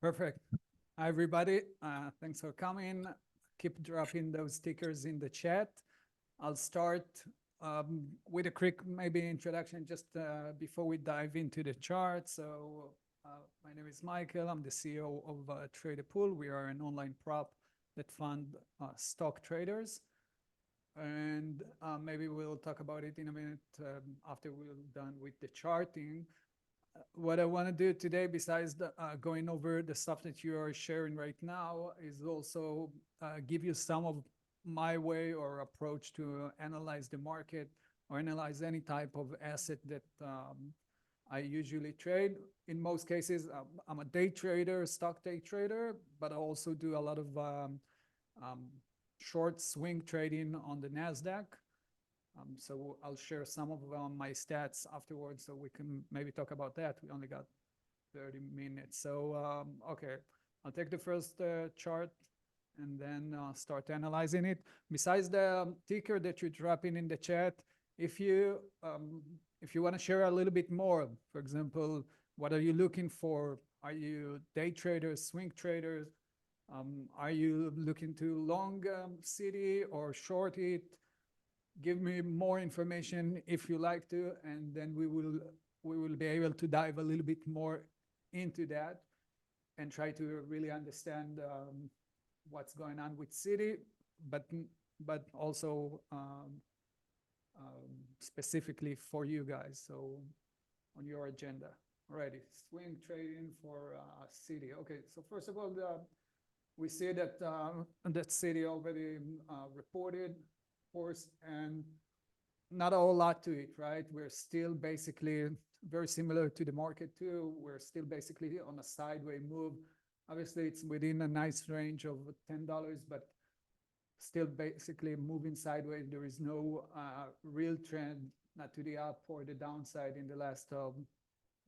Perfect. Hi, everybody. Thanks for coming. Keep dropping those stickers in the chat. I'll start with a quick maybe introduction just before we dive into the chart. My name is Michael. I'm the CEO of Trader Pool. We are an online prop that fund stock traders. And maybe we'll talk about it in a minute after we're done with the charting. What I want to do today, besides going over the stuff that you are sharing right now, is also give you some of my way or approach to analyze the market or analyze any type of asset that I usually trade. In most cases, I'm a day trader, stock day trader, but I also do a lot of um, short swing trading on the NASDAQ. So I'll share some of my stats afterwards so we can maybe talk about that. We only got 30 minutes. Okay, I'll take the first chart and then start analyzing it. Besides the ticker that you're dropping in the chat, if you want to share a little bit more, for example, what are you looking for? Are you day traders, swing traders? Are you looking to long city or short it? Give me more information if you like to, and then we will be able to dive a little bit more into that and try to really understand what's going on with city, but also specifically for you guys. So on your agenda. Alrighty, swing trading for city. Okay, so first of all, we see that that city already reported, of course, and not a whole lot to it, right? We're still basically very similar to the market too. We're still basically on a sideways move. Obviously, it's within a nice range of $10, but still basically moving sideways. There is no real trend, not to the up or the downside in the last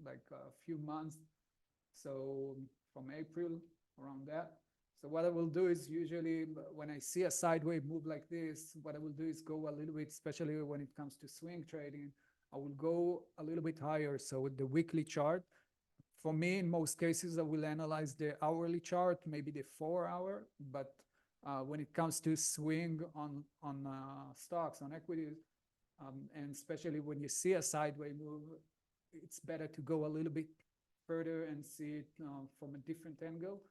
like a few months. So from April, around that. So what I will do is usually when I see a sideways move like this, what I will do is go a little bit, especially when it comes to swing trading, I will go a little bit higher. So with the weekly chart, for me, in most cases, I will analyze the hourly chart, maybe the 4 hour. But when it comes to swing on stocks, on equities, and especially when you see a sideways move, it's better to go a little bit further and see it from a different angle.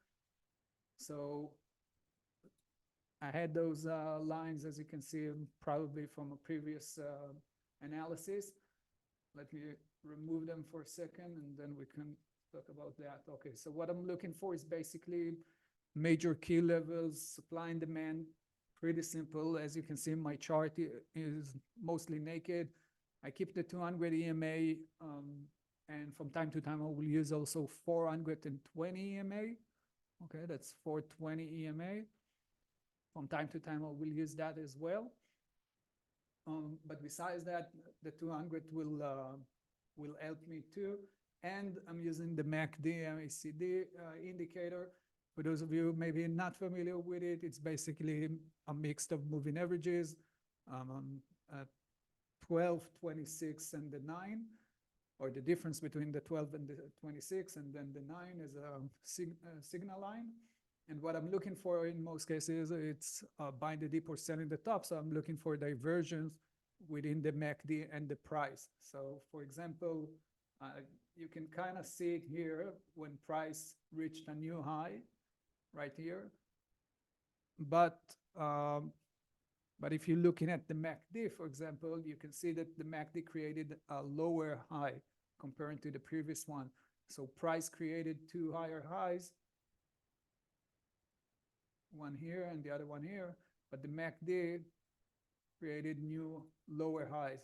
So I had those lines, as you can see, probably from a previous analysis. Let me remove them for a second, and then we can talk about that. Okay, so what I'm looking for is basically major key levels, supply and demand. Pretty simple. As you can see, my chart is mostly naked. I keep the 200 EMA, and from time to time, I will use also 420 EMA. Okay, that's 420 EMA. From time to time, I will use that as well. But besides that, the 200 will help me too. And I'm using the MACD, MACD indicator. For those of you maybe not familiar with it, it's basically a mix of moving averages, 12, 26, and the 9, or the difference between the 12 and the 26, and then the 9 is a signal line. And what I'm looking for in most cases, it's buying the dip or selling the top. So I'm looking for divergence within the MACD and the price. So for example, you can kind of see it here when price reached a new high right here. But if you're looking at the MACD, for example, you can see that the MACD created a lower high compared to the previous one. So price created two higher highs, one here and the other one here, but the MACD created new lower highs.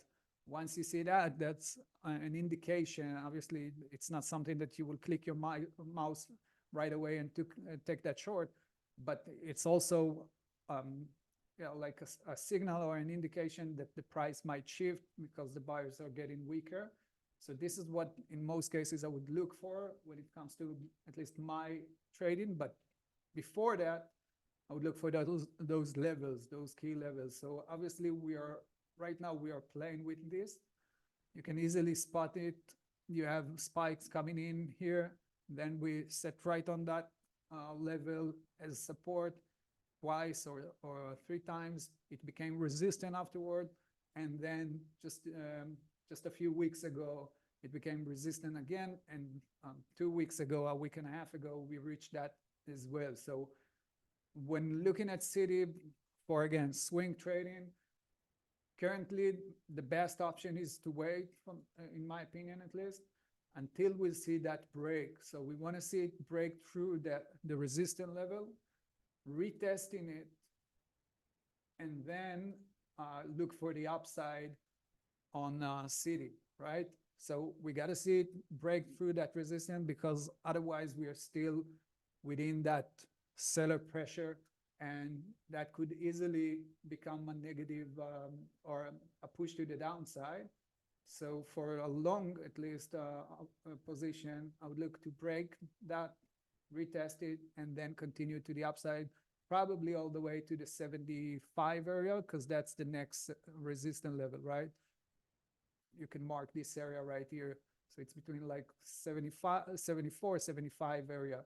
Once you see that, that's an indication. Obviously, it's not something that you will click your mouse right away and take that short, but it's also like a signal or an indication that the price might shift because the buyers are getting weaker. So this is what, in most cases, I would look for when it comes to at least my trading. But before that, I would look for those levels, those key levels. So obviously, right now we are playing with this. You can easily spot it. You have spikes coming in here. Then we set right on that level as support twice or three times. It became resistant afterward. And then just a few weeks ago, it became resistant again. And 2 weeks ago, a week and a half ago, we reached that as well. So when looking at city for, again, swing trading, currently the best option is to wait, in my opinion at least, until we see that break. So we want to see it break through the resistance level, retesting it, and then look for the upside on city, right? So we got to see it break through that resistance, because otherwise we are still within that seller pressure, and that could easily become a negative or a push to the downside. So for a long, at least, position, I would look to break that, retest it, and then continue to the upside, probably all the way to the 75 area, because that's the next resistance level, right? You can mark this area right here. So it's between like 75, 74, 75 area.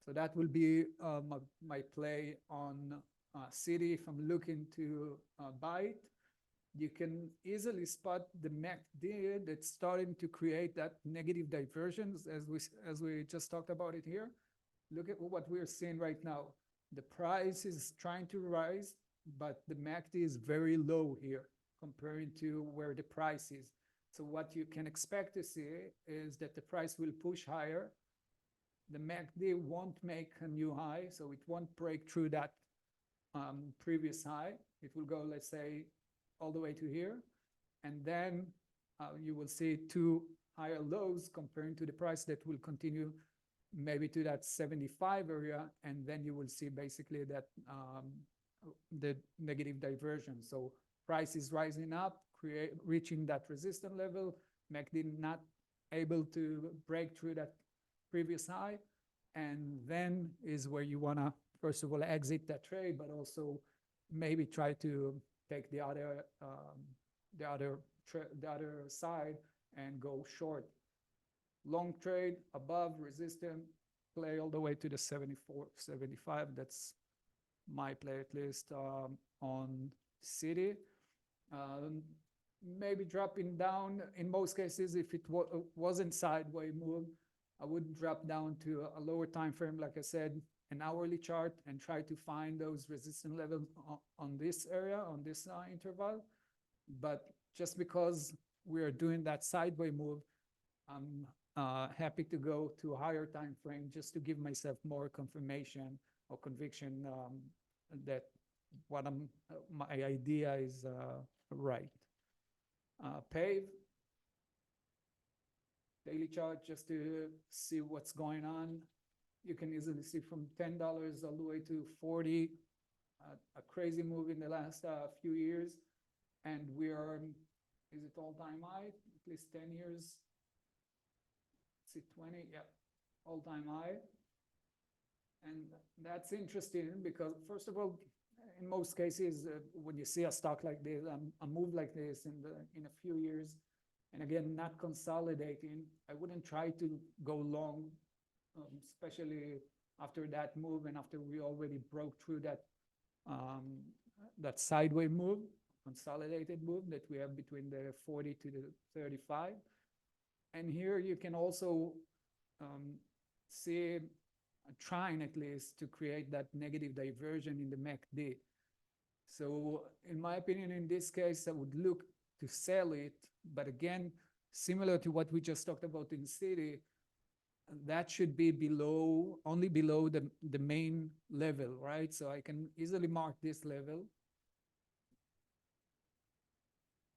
So that will be my play on city. If I'm looking to buy it, you can easily spot the MACD that's starting to create that negative divergence, as we just talked about it here. Look at what we're seeing right now. The price is trying to rise, but the MACD is very low here comparing to where the price is. So what you can expect to see is that the price will push higher. The MACD won't make a new high, so it won't break through that previous high. It will go, let's say, all the way to here. And then you will see two higher lows comparing to the price that will continue maybe to that 75 area. And then you will see basically that the negative diversion. So price is rising up, reaching that resistance level. MACD not able to break through that previous high. And then is where you want to, first of all, exit that trade, but also maybe try to take the other side and go short. Long trade above resistance, play all the way to the 74, 75. That's my play, at least on city. Maybe dropping down in most cases. If it wasn't sideways move, I would drop down to a lower time frame, like I said, an hourly chart, and try to find those resistance levels on this area, on this interval. But just because we are doing that sideways move, I'm happy to go to a higher time frame just to give myself more confirmation or conviction that my idea is right. PAVE, daily chart, just to see what's going on. You can easily see from $10 all the way to 40, a crazy move in the last few years. And we are, is it all-time high? At least 10 years. Is it 20? Yeah, all-time high. And that's interesting because, first of all, in most cases, when you see a stock like this, a move like this in a few years, and again, not consolidating, I wouldn't try to go long, especially after that move and after we already broke through that sideways move, consolidated move that we have between the 40 to the 35. And here you can also see trying at least to create that negative diversion in the MACD. So in my opinion, in this case, I would look to sell it. But again, similar to what we just talked about in city, that should be only below the main level, right? So I can easily mark this level.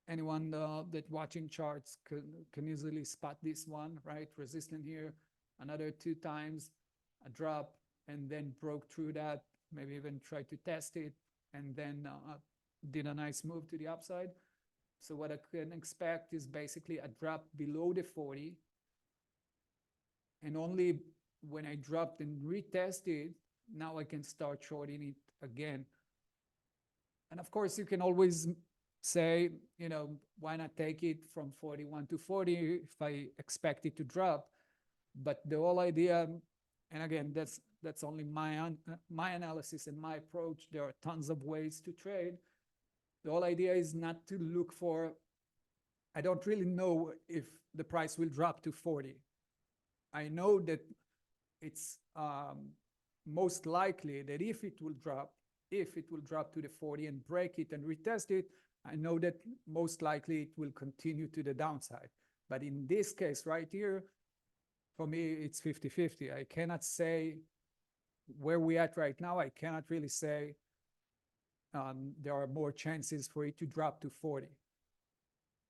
Anyone that watching charts can easily spot this one, right? Resistance here, another 2 times, a drop, and then broke through that, maybe even tried to test it, and then did a nice move to the upside. So what I can expect is basically a drop below the 40, and only when I dropped and retested, now I can start shorting it again. And of course, you can always say, why not take it from 41 to 40 if I expect it to drop? But the whole idea, and again, that's only my analysis and my approach. There are tons of ways to trade. The whole idea is not to look for, I don't really know if the price will drop to 40. I know that it's most likely that if it will drop to the 40 and break it and retest it, I know that most likely it will continue to the downside. But in this case right here, for me, it's 50-50. I cannot say where we're at right now. I cannot really say there are more chances for it to drop to 40.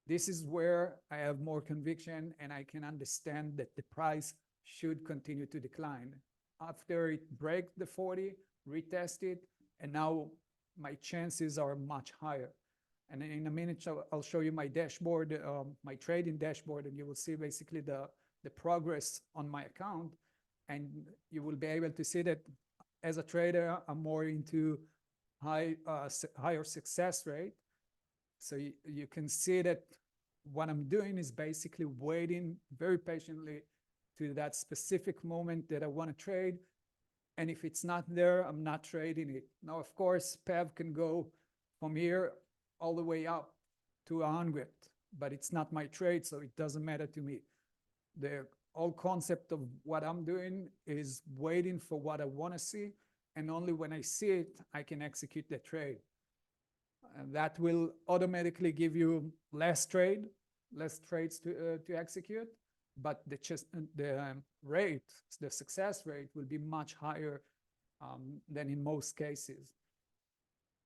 This is where I have more conviction and I can understand that the price should continue to decline. After it breaks the 40, retest it, and now my chances are much higher. And in a minute, I'll show you my dashboard, my trading dashboard, and you will see basically the progress on my account. And you will be able to see that as a trader, I'm more into higher success rate. So you can see that what I'm doing is basically waiting very patiently to that specific moment that I want to trade. And if it's not there, I'm not trading it. Now, of course, PEV can go from here all the way up to 100, but it's not my trade, so it doesn't matter to me. The whole concept of what I'm doing is waiting for what I want to see, and only when I see it, I can execute the trade. And that will automatically give you less trades to execute, but the rate, the success rate will be much higher than in most cases.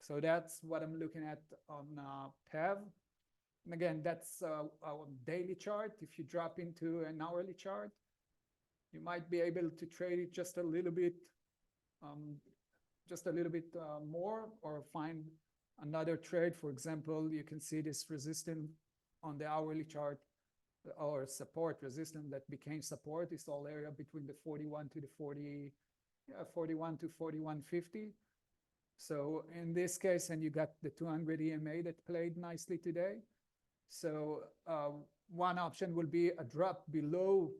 So that's what I'm looking at on PEV. And again, that's our daily chart. If you drop into an hourly chart, you might be able to trade it just a little bit more, or find another trade. For example, you can see this resistance on the hourly chart, or support resistance that became support. This whole area between the 41 to 41.50. So in this case, and you got the 200 EMA that played nicely today. So one option will be a drop below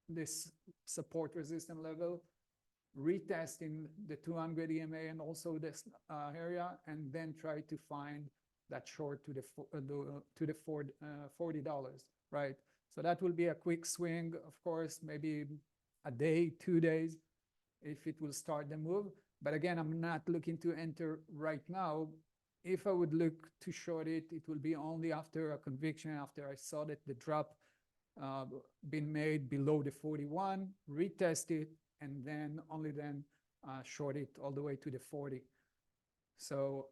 this support resistance level, retesting the 200 EMA and also this area, and then try to find that short to the $40, right? So that will be a quick swing, of course, maybe a day, 2 days, if it will start the move. But again, I'm not looking to enter right now. If I would look to short it, it will be only after a conviction, after I saw that the drop been made below the 41, retest it, and then only then short it all the way to the 40. So,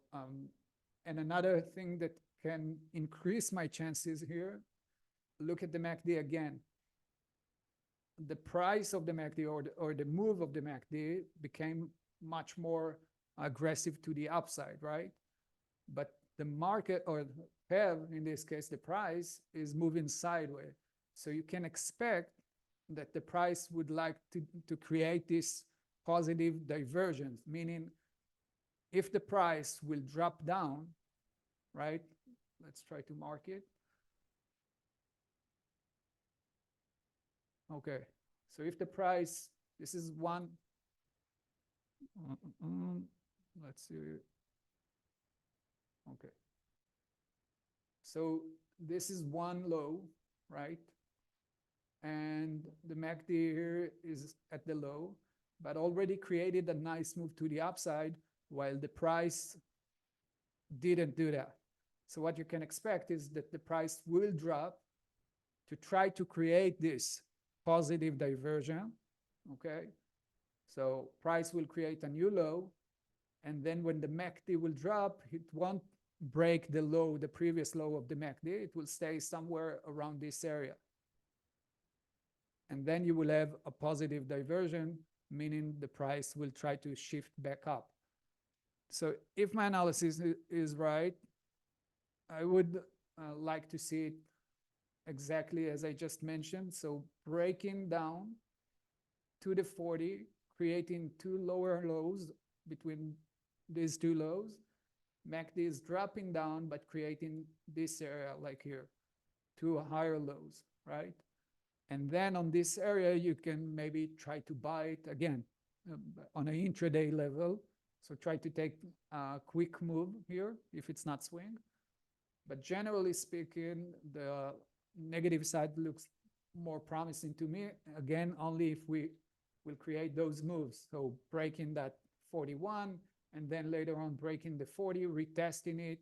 and another thing that can increase my chances here, look at the MACD again. The price of the MACD or the move of the MACD became much more aggressive to the upside, right? But the market, or PEV in this case, the price is moving sideways. So you can expect that the price would like to create this positive divergence, meaning if the price will drop down, right? Let's try to mark it. Okay, so if the price, this is one, let's see. Okay. So this is one low, right? And the MACD here is at the low, but already created a nice move to the upside while the price didn't do that. So what you can expect is that the price will drop to try to create this positive diversion, okay? So price will create a new low, and then when the MACD will drop, it won't break the low, the previous low of the MACD. It will stay somewhere around this area. And then you will have a positive diversion, meaning the price will try to shift back up. So if my analysis is right, I would like to see it exactly as I just mentioned. So breaking down to the 40, creating two lower lows between these two lows. MACD is dropping down, but creating this area like here, two higher lows, right? And then on this area, you can maybe try to buy it again on an intraday level. So try to take a quick move here if it's not swing. But generally speaking, the negative side looks more promising to me. Again, only if we will create those moves. So breaking that 41 and then later on breaking the 40, retesting it,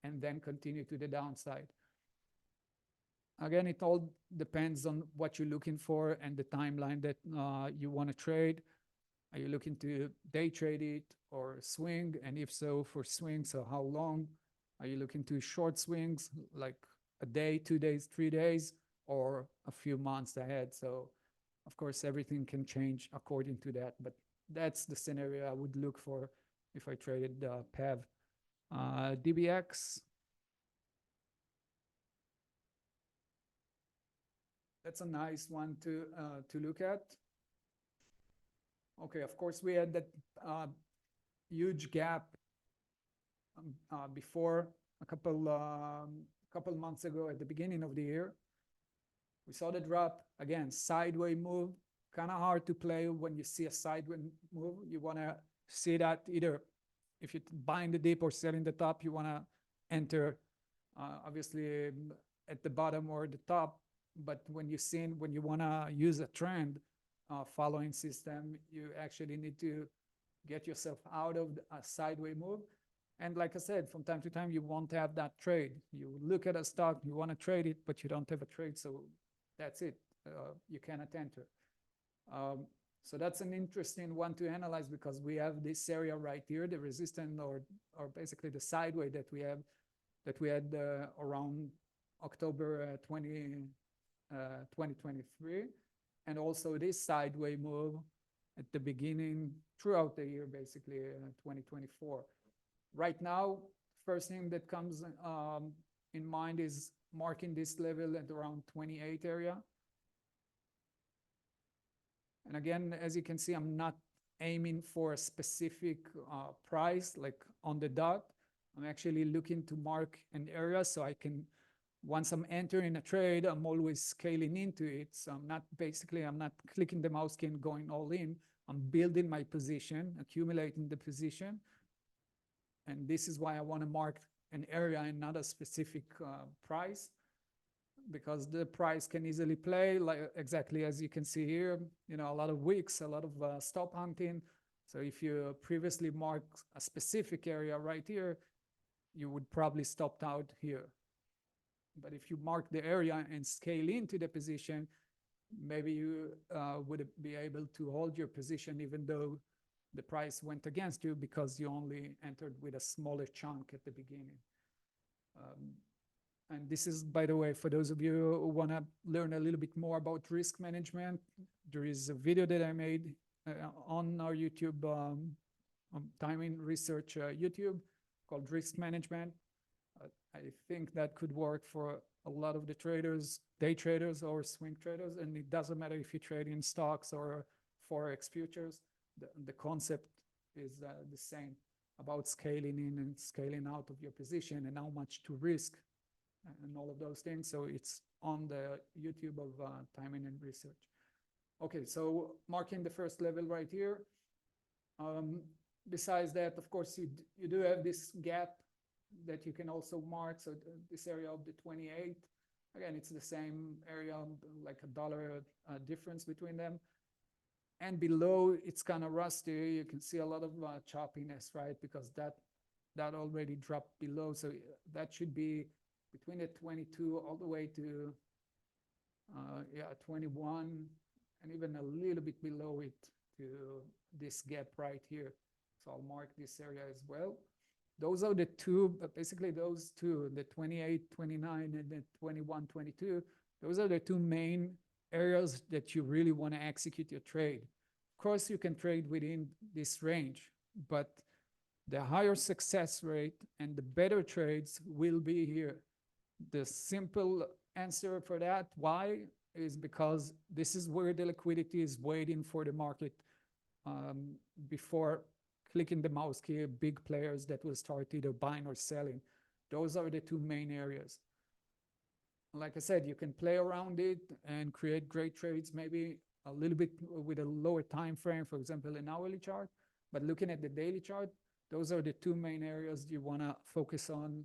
and then continue to the downside. Again, it all depends on what you're looking for and the timeline that you want to trade. Are you looking to day trade it or swing? And if so, for swing, so how long? Are you looking to short swings, like a day, 2 days, 3 days, or a few months ahead? So, of course, everything can change according to that. But that's the scenario I would look for if I traded PEV. DBX, that's a nice one to look at. Okay, of course, we had that huge gap before a couple months ago at the beginning of the year. We saw the drop again, sideways move. Kind of hard to play when you see a sideways move. You want to see that either if you're buying the dip or selling the top, you want to enter obviously at the bottom or the top. But when you want to use a trend following system, you actually need to get yourself out of a sideways move. And like I said, from time to time, you won't have that trade. You look at a stock, you want to trade it, but you don't have a trade. So that's it. You cannot enter. So that's an interesting one to analyze because we have this area right here, the resistance or basically the sideways that we had around October 2023. And also this sideways move at the beginning throughout the year, basically 2024. Right now, first thing that comes in mind is marking this level at around 28 area. And again, as you can see, I'm not aiming for a specific price, like on the dot. I'm actually looking to mark an area so I can, once I'm entering a trade, I'm always scaling into it. So I'm not clicking the mouse key and going all in. I'm building my position, accumulating the position. And this is why I want to mark an area and not a specific price, because the price can easily play, like exactly as you can see here, a lot of wicks, a lot of stop hunting. So if you previously marked a specific area right here, you would probably stop out here. But if you mark the area and scale into the position, maybe you would be able to hold your position even though the price went against you because you only entered with a smaller chunk at the beginning. And this is, by the way, for those of you who want to learn a little bit more about risk management, there is a video that I made on our YouTube, Timing Research YouTube, called Risk Management. I think that could work for a lot of the traders, day traders or swing traders, and it doesn't matter if you trade in stocks or Forex futures. The concept is the same about scaling in and scaling out of your position and how much to risk and all of those things. So it's on the YouTube of Timing and Research. Okay, so marking the first level right here. Besides that, of course, you do have this gap that you can also mark. So this area of the 28, again, it's the same area, like $1 difference between them. And below, it's kind of rusty. You can see a lot of choppiness, right? Because that already dropped below. So that should be between the 22 all the way to 21, and even a little bit below it to this gap right here. So I'll mark this area as well. Those are the two, basically those two, the 28, 29, and the 21, 22. Those are the two main areas that you really want to execute your trade. Of course, you can trade within this range, but the higher success rate and the better trades will be here. The simple answer for that, why, is because this is where the liquidity is waiting for the market before clicking the mouse key, big players that will start either buying or selling. Those are the two main areas. like I said, you can play around it and create great trades, maybe a little bit with a lower time frame, for example, an hourly chart. But looking at the daily chart, those are the two main areas you want to focus on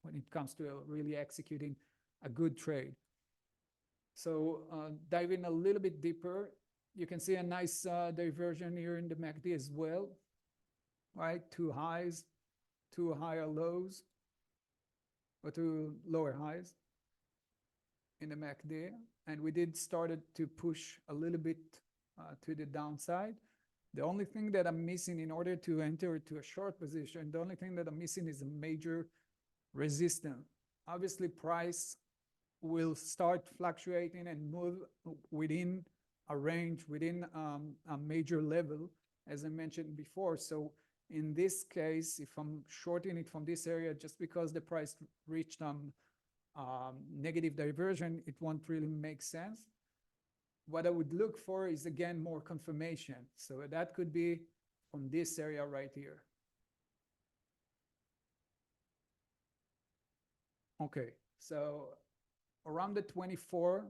when it comes to really executing a good trade. So dive in a little bit deeper. You can see a nice diversion here in the MACD as well, right? Two highs, two higher lows, or two lower highs in the MACD. And we did started to push a little bit to the downside. The only thing that I'm missing in order to enter to a short position, the only thing that I'm missing is a major resistance. Obviously, price will start fluctuating and move within a range, within a major level, as I mentioned before. So in this case, if I'm shorting it from this area, just because the price reached negative diversion, it won't really make sense. What I would look for is, again, more confirmation. So that could be from this area right here. Okay, so around the 24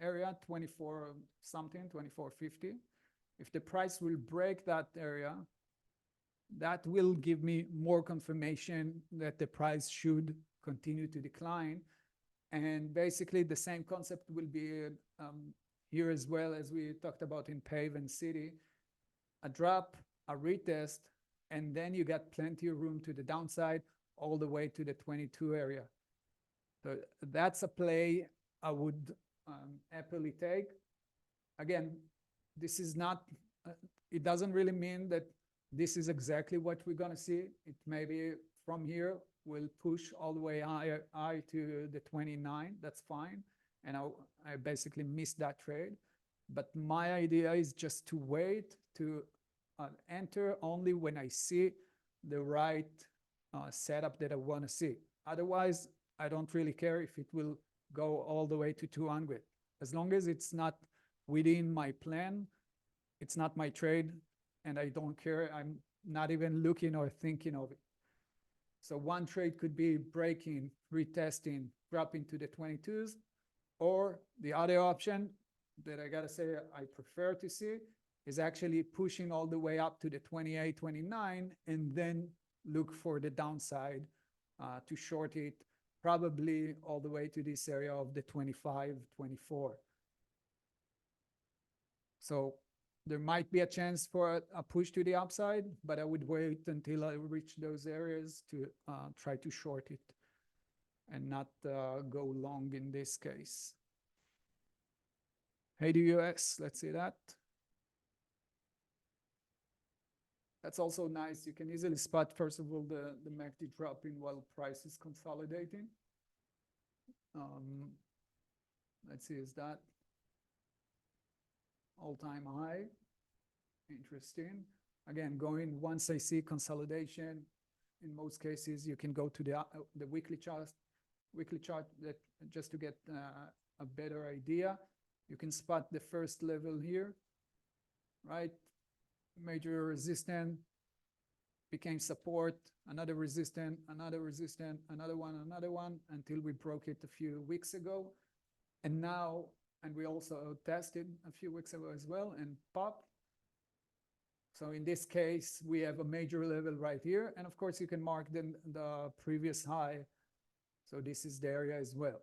area, 24 something, 24.50. If the price will break that area, that will give me more confirmation that the price should continue to decline. And basically the same concept will be here as well as we talked about in PAVE and City. A drop, a retest, and then you got plenty of room to the downside all the way to the 22 area. So that's a play I would happily take. Again, this is not, it doesn't really mean that this is exactly what we're going to see. It may be from here, we'll push all the way high to the 29. That's fine. And I basically missed that trade. But my idea is just to wait to enter only when I see the right setup that I want to see. Otherwise, I don't really care if it will go all the way to 200. As long as it's not within my plan, it's not my trade, and I don't care. I'm not even looking or thinking of it. So one trade could be breaking, retesting, dropping to the 22s, or the other option that I gotta say I prefer to see is actually pushing all the way up to the 28, 29, and then look for the downside to short it, probably all the way to this area of the 25, 24. So there might be a chance for a push to the upside, but I would wait until I reach those areas to try to short it and not go long in this case. Hey, the US, let's see that. That's also nice. You can easily spot, first of all, the MACD dropping while price is consolidating. Let's see, is that all-time high? Interesting. Again, going once I see consolidation, in most cases, you can go to the weekly chart that just to get a better idea. You can spot the first level here, right? Major resistance became support, another resistance, another resistance, another one, until we broke it a few weeks ago. And now, and we also tested a few weeks ago as well and popped. So in this case, we have a major level right here. And of course, you can mark the previous high. So this is the area as well.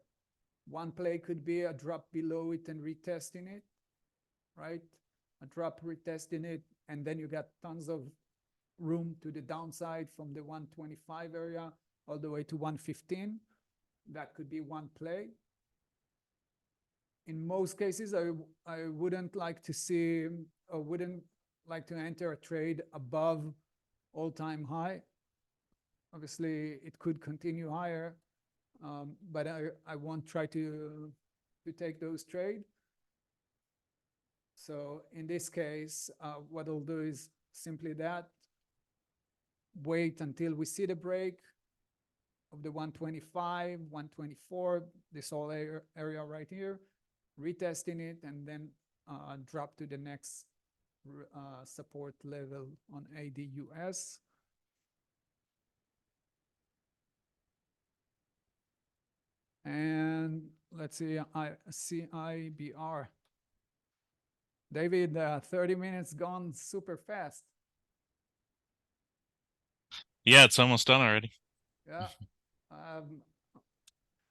One play could be a drop below it and retesting it, right? A drop retesting it, and then you got tons of room to the downside from the 125 area all the way to 115. That could be one play. In most cases, I wouldn't like to see, or wouldn't like to enter a trade above all-time high. Obviously, it could continue higher, but I won't try to take those trades. So in this case, what I'll do is simply that. Wait until we see the break of the 125, 124, this whole area right here, retesting it, and then drop to the next support level on ADUS. And let's see, CIBR. David, 30 minutes gone super fast. Yeah, it's almost done already. Yeah. Um,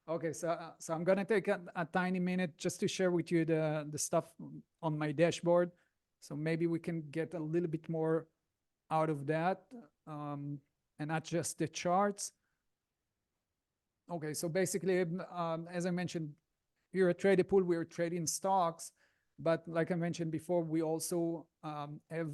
okay, so I'm gonna take a tiny minute just to share with you the stuff on my dashboard. So maybe we can get a little bit more out of that, um, and not just the charts. Okay, so basically, as I mentioned, here at Trade Pool, we're trading stocks, but like I mentioned before, we also have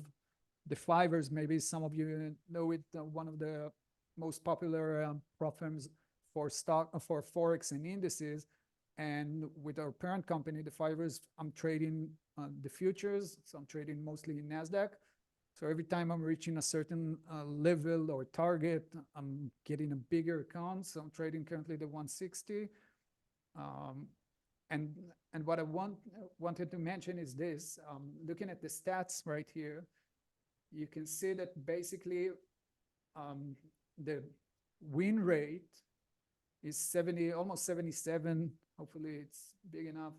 the Fivers. Maybe some of you know it, one of the most popular prop firms for stock for forex and indices. And with our parent company, the Fivers, I'm trading the futures, so I'm trading mostly in Nasdaq. So every time I'm reaching a certain level or target, I'm getting a bigger account. So I'm trading currently the 160. Um, and and what I wanted to mention is this: looking at the stats right here, you can see that basically the win rate is 70, almost 77. Hopefully, it's big enough.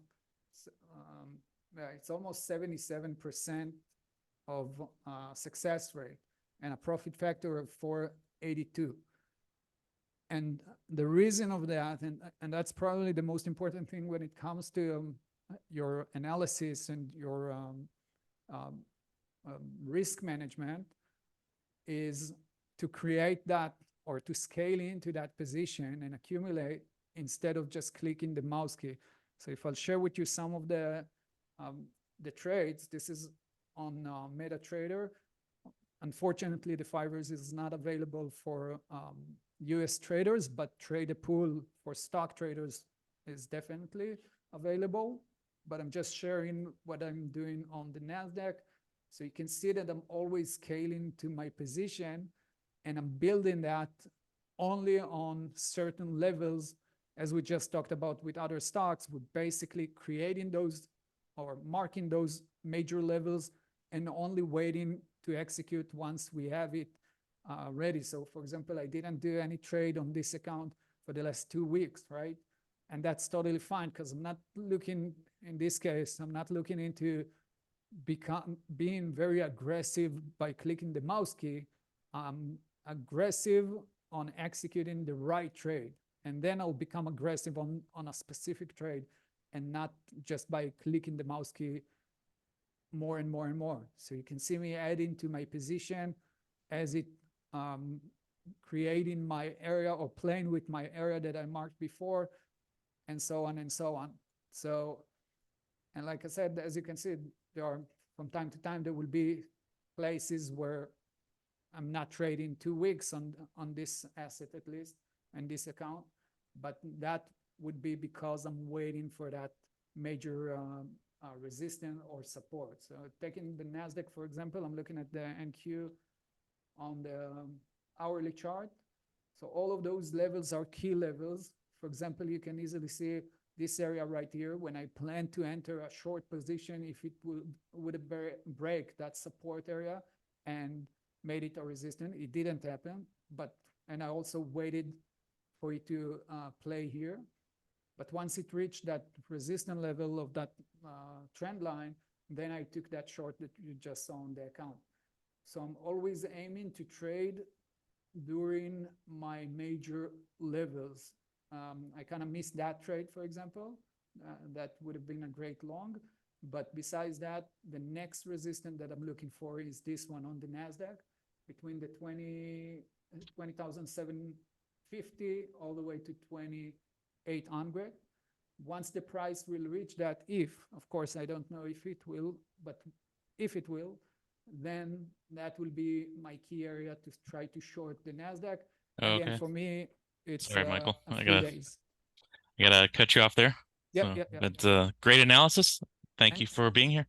Yeah, it's almost 77% of success rate and a profit factor of 482. And the reason of that, and that's probably the most important thing when it comes to your analysis and your um, risk management, is to create that or to scale into that position and accumulate instead of just clicking the mouse key. So if I'll share with you some of the trades, this is on MetaTrader. Unfortunately, the Fivers is not available for US traders, but Trade a Pool for stock traders is definitely available. But I'm just sharing what I'm doing on the NASDAQ. So you can see that I'm always scaling to my position, and I'm building that only on certain levels, as we just talked about with other stocks. We're basically creating those or marking those major levels and only waiting to execute once we have it ready. So for example, I didn't do any trade on this account for the last 2 weeks, right? And that's totally fine, because I'm not looking, in this case, I'm not looking into being very aggressive by clicking the mouse key. I'm aggressive on executing the right trade. And then I'll become aggressive on a specific trade, and not just by clicking the mouse key more and more and more. So you can see me adding to my position as it creating my area or playing with my area that I marked before, and so on and so on. So, and like I said, as you can see, there are from time to time, there will be places where I'm not trading 2 weeks on this asset, at least, and this account. But that would be because I'm waiting for that major resistance or support. So taking the NASDAQ, for example, I'm looking at the NQ on the hourly chart. So all of those levels are key levels. For example, you can easily see this area right here. When I plan to enter a short position, if it would break that support area and made it a resistance, it didn't happen. And I also waited for it to play here. But once it reached that resistance level of that trend line, then I took that short that you just saw on the account. So I'm always aiming to trade during my major levels. I kind of missed that trade, for example. That would have been a great long. But besides that, the next resistance that I'm looking for is this one on the NASDAQ, between the 20,750 all the way to 2,800. Once the price will reach that, of course, I don't know if it will, but if it will, then that will be my key area to try to short the NASDAQ. Again, Okay. for me, it's Sorry, Michael. a few days. I gotta cut you off there. Yeah, So, yeah, yeah. but great analysis. Thank you Thanks. for being here.